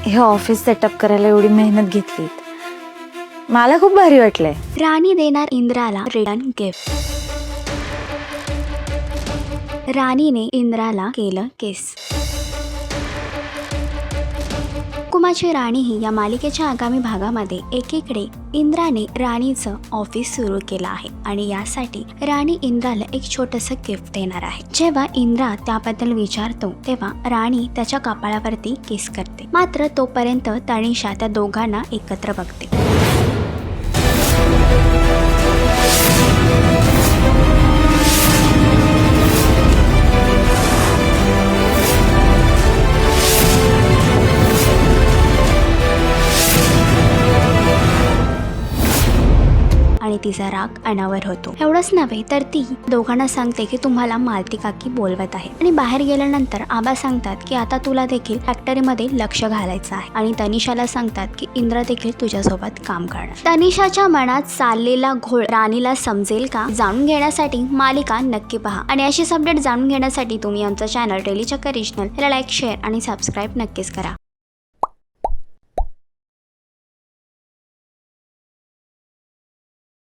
हे office setup करायला एवढी मेहनत घेतली, मला खूप भारी वाटलंय. राणी देणार इंद्राला रिटर्न गिफ्ट. राणीने इंद्राला केलं किस. कुमाची राणी ही या मालिकेच्या आगामी भागामध्ये एकीकडे इंद्राने राणीचं ऑफिस सुरू केलं आहे आणि यासाठी राणी इंद्राला एक छोटंसं गिफ्ट देणार आहे. जेव्हा इंद्रा त्याबद्दल विचारतो तेव्हा राणी त्याच्या कपाळावरती किस करते. मात्र तोपर्यंत तनिषा त्या दोघांना एकत्र बघते. आणि तिचा राग अनावर होतो. एवढंच नव्हे तर ती दोघांना सांगते की तुम्हाला मालती काकी बोलवत आहे आणि बाहेर गेल्यानंतर आबा सांगतात की आता तुला देखील फॅक्टरीमध्ये लक्ष घालायचं आहे आणि तनिषाला सांगतात की इंद्रा देखील तुझ्यासोबत काम करणार. तनिषाच्या मनात चाललेला घोळ राणीला समजेल का? जाणून घेण्यासाठी मालिका नक्की पहा आणि अशीच अपडेट जाणून घेण्यासाठी तुम्ही आमचा चॅनल डेली चक्कर रिजनल याला लाईक, शेअर आणि सबस्क्राईब नक्कीच करा.